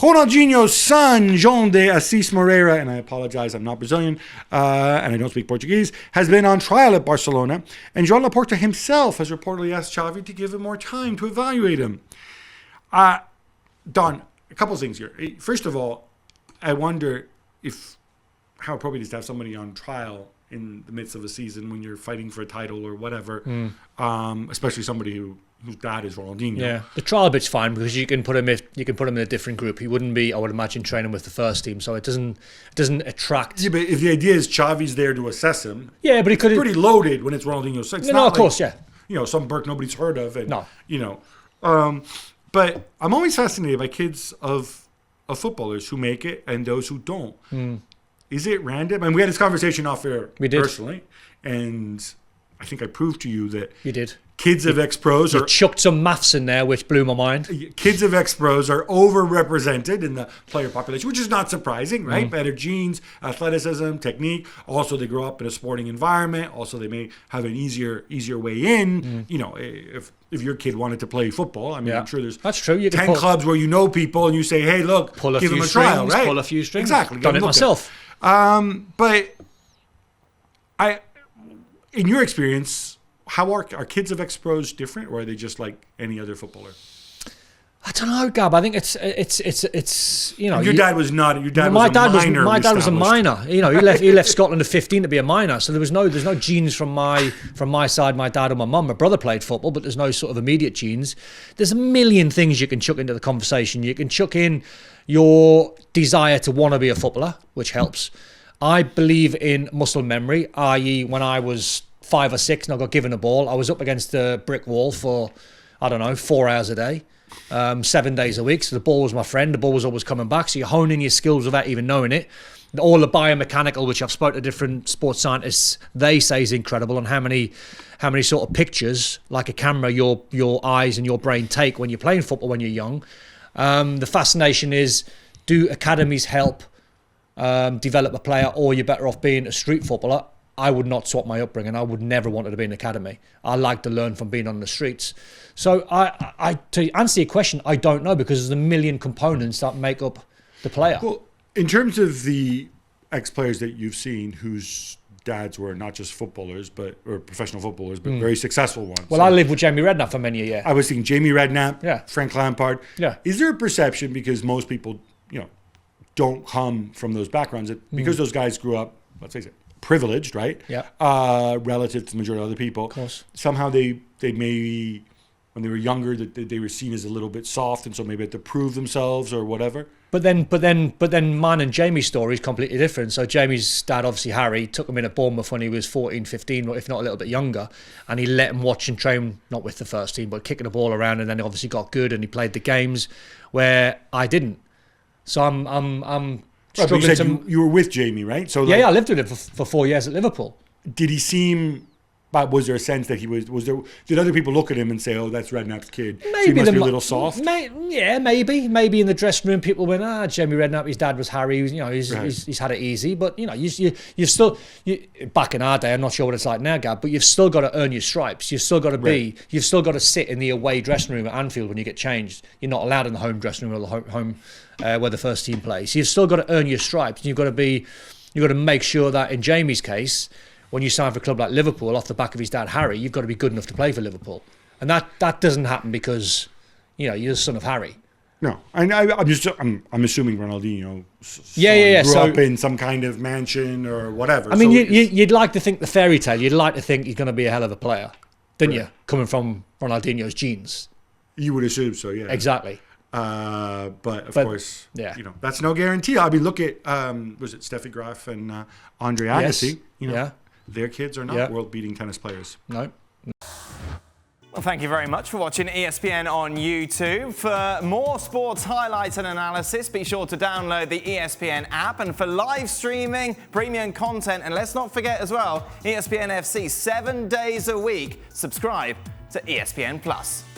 Ronaldinho's son, Joao de Assis Moreira, and I apologize, I'm not Brazilian, and I don't speak Portuguese, has been on trial at Barcelona, and Joan Laporta himself has reportedly asked Xavi to give him more time to evaluate him. Don, a couple of things here. First of all, I wonder how appropriate it is to have somebody on trial in the midst of a season when you're fighting for a title or whatever, especially somebody whose dad is Ronaldinho. Yeah, the trial bit's fine because you can put him in a different group. He wouldn't be, I would imagine, training with the first team, so it doesn't attract. Yeah, but if the idea is Xavi's there to assess him, yeah, but he could. It's pretty loaded when it's Ronaldinho. So it's no, of course, yeah. Some Burke nobody's heard of, and no. But I'm always fascinated by kids of footballers who make it and those who don't. Is it random? And we had this conversation off air personally, and I think I proved to you that you did. Kids of ex-pros you chucked some maths in there, which blew my mind. Kids of ex-pros are overrepresented in the player population, which is not surprising, right? Better genes, athleticism, technique. Also, they grow up in a sporting environment. Also, they may have an easier way in. If your kid wanted to play football, I mean, I'm sure there's that's true. You 10 clubs where you know people and you say, hey, look, give them a trial, right? Pull a few strings. Exactly. Done it myself. But in your experience, how are kids of ex-pros different, or are they just like any other footballer? I don't know, Gab. I think it's your dad was not. Your dad my was a minor. My dad was a minor. He left Scotland at 15 to be a minor. So there's no genes from my side, my dad or my mum. My brother played football, but there's no sort of immediate genes. There's a million things you can chuck into the conversation. You can chuck in your desire to want to be a footballer, which helps. I believe in muscle memory, i.e., when I was 5 or 6 and I got given a ball, I was up against a brick wall for, 4 hours a day, 7 days a week. So the ball was my friend. The ball was always coming back. So you're honing your skills without even knowing it. All the biomechanical, which I've spoken to different sports scientists, they say is incredible, and how many sort of pictures, like a camera, your eyes and your brain take when you're playing football when you're young. The fascination is, do academies help develop a player, or you're better off being a street footballer? I would not swap my upbringing. I would never wanted to be in an academy. I like to learn from being on the streets. So I to answer your question, I don't know, because there's a million components that make up the player. Well, in terms of the ex-players that you've seen whose dads were not just footballers, or professional footballers, but very successful ones. Well, I lived with Jamie Redknapp for many a year. I was thinking Jamie Redknapp, Frank Lampard. Yeah. Is there a perception, because most people, don't come from those backgrounds, that because those guys grew up, let's face it, privileged, right? Yeah. Relative to the majority of other people. Of course. Somehow they maybe, when they were younger, that they were seen as a little bit soft, and so maybe had to prove themselves or whatever. But then mine and Jamie's story is completely different. So Jamie's dad, obviously Harry, took him in at Bournemouth when he was 14, 15, if not a little bit younger, and he let him watch and train, not with the first team, but kicking the ball around, and then he obviously got good and he played the games where I didn't. So I'm struggling. But you said you were with Jamie, right? So yeah, I lived with him for 4 years at Liverpool. Did he seem? But was there a sense that he was there? Did other people look at him and say, "Oh, that's Redknapp's kid"? Maybe so he must be a little soft. Maybe in the dressing room, people went, Jamie Redknapp, his dad was Harry. He's had it easy. But you've still back in our day, I'm not sure what it's like now, Gab, but you've still got to earn your stripes. You've still got to be. You've still got to sit in the away dressing room at Anfield when you get changed. You're not allowed in the home dressing room or the home where the first team plays. So you've still got to earn your stripes. You've got to make sure that in Jamie's case, when you sign for a club like Liverpool off the back of his dad Harry, you've got to be good enough to play for Liverpool, and that doesn't happen because you're the son of Harry. No, I'm assuming Ronaldinho grew up in some kind of mansion or whatever. I mean, you'd like to think the fairy tale. You'd like to think he's going to be a hell of a player, didn't you? Coming from Ronaldinho's genes. You would assume so, yeah. Exactly. But of course, yeah. That's no guarantee. I mean, look at was it Steffi Graf and Andre Agassi? Yeah. Their kids are not world-beating tennis players. No. Well, thank you very much for watching ESPN on YouTube. For more sports highlights and analysis, be sure to download the ESPN app. And for live streaming, premium content, and let's not forget as well, ESPN FC 7 days a week. Subscribe to ESPN+.